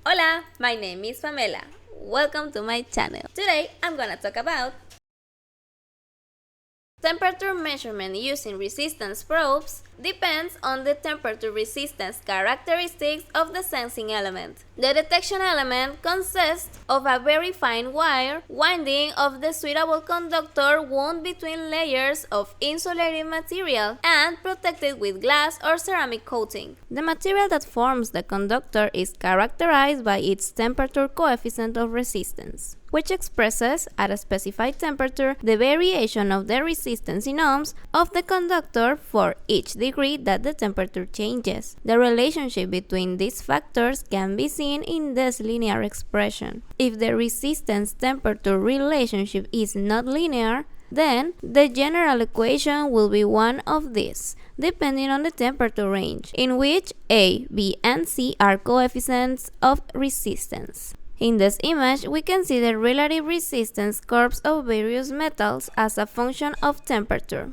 Hola, my name is Pamela. Welcome to my channel. Today I'm gonna talk about temperature measurement using resistance probes depends on the temperature resistance characteristics of the sensing element. The detection element consists of a very fine wire winding of the suitable conductor wound between layers of insulating material and protected with glass or ceramic coating. The material that forms the conductor is characterized by its temperature coefficient of resistance, which expresses, at a specified temperature, the variation of the resistance in ohms of the conductor for each degree that the temperature changes. The relationship between these factors can be seen in this linear expression. If the resistance-temperature relationship is not linear, then the general equation will be one of these, depending on the temperature range, in which A, B, and C are coefficients of resistance. In this image, we can see the relative resistance curves of various metals as a function of temperature.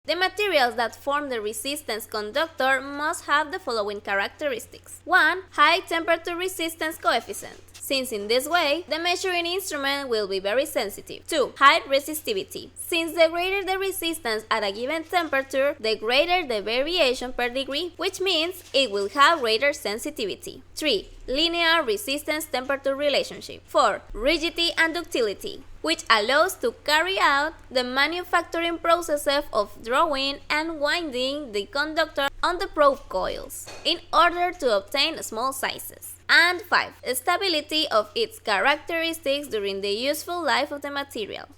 The materials that form the resistance conductor must have the following characteristics. 1. High temperature resistance coefficient, since in this way, the measuring instrument will be very sensitive. 2. High resistivity, since the greater the resistance at a given temperature, the greater the variation per degree, which means it will have greater sensitivity. 3. Linear resistance-temperature relationship. 4. Rigidity and ductility, which allows to carry out the manufacturing processes of drawing and winding the conductor on the probe coils in order to obtain small sizes. And 5. Stability of its characteristics during the useful life of the material.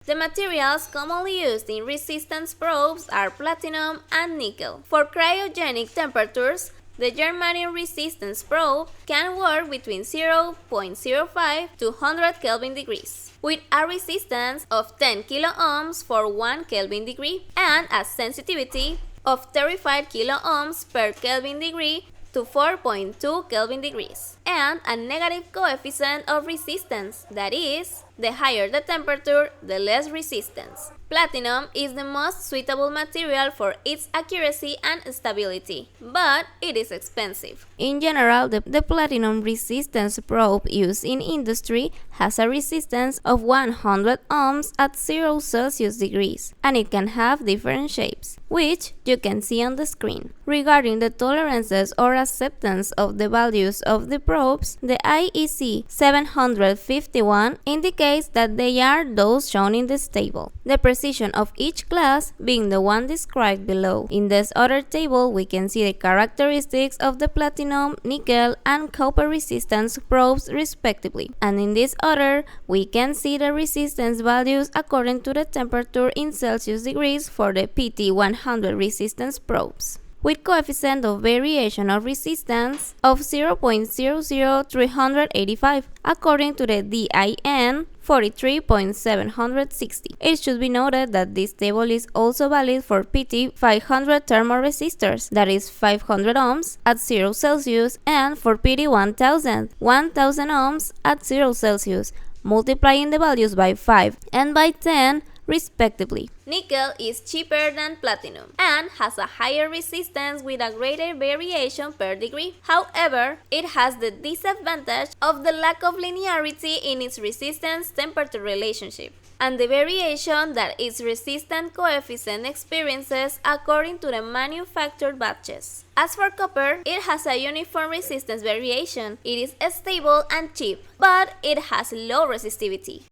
The materials commonly used in resistance probes are platinum and nickel. For cryogenic temperatures, the Germanium resistance probe can work between 0.05 to 100 Kelvin degrees, with a resistance of 10 kiloohms for 1 Kelvin degree and a sensitivity of 35 kiloohms per Kelvin degree to 4.2 Kelvin degrees, and a negative coefficient of resistance, that is, the higher the temperature, the less resistance. Platinum is the most suitable material for its accuracy and stability, but it is expensive. In general, the platinum resistance probe used in industry has a resistance of 100 ohms at 0 Celsius degrees, and it can have different shapes, which you can see on the screen. Regarding the tolerances or acceptance of the values of the probes, the IEC 751 indicates that they are those shown in this table, the precision of each class being the one described below. In this other table, we can see the characteristics of the platinum, nickel, and copper resistance probes respectively, and in this other, we can see the resistance values according to the temperature in Celsius degrees for the Pt500 resistance probes, with coefficient of variation of resistance of 0.00385 according to the DIN 43.760. It should be noted that this table is also valid for Pt500 thermoresistors, that is 500 ohms at 0 Celsius, and for Pt1000, 1000 ohms at 0 Celsius, multiplying the values by 5 and by 10 respectively. Nickel is cheaper than platinum and has a higher resistance with a greater variation per degree. However, it has the disadvantage of the lack of linearity in its resistance-temperature relationship and the variation that its resistance coefficient experiences according to the manufactured batches. As for copper, it has a uniform resistance variation. It is stable and cheap, but it has low resistivity.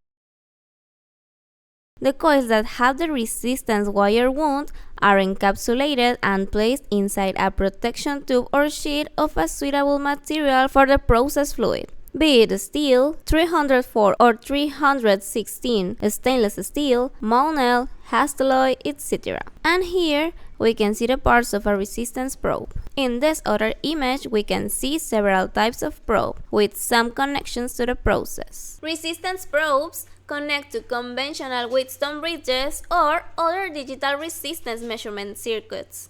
The coils that have the resistance wire wound are encapsulated and placed inside a protection tube or sheet of a suitable material for the process fluid, be it steel, 304 or 316, stainless steel, Monel, Hastelloy, etc. And here we can see the parts of a resistance probe. In this other image, we can see several types of probe with some connections to the process. Resistance probes connect to conventional Wheatstone bridges or other digital resistance measurement circuits.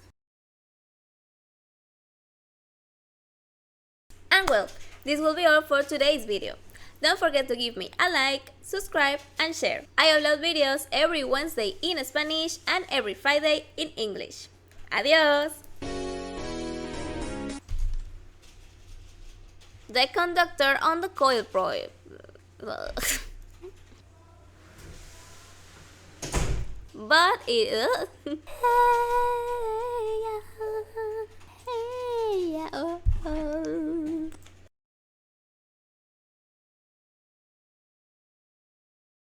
And well, this will be all for today's video. Don't forget to give me a like, subscribe, and share. I upload videos every Wednesday in Spanish and every Friday in English. Adiós! the conductor on the coil probe. But it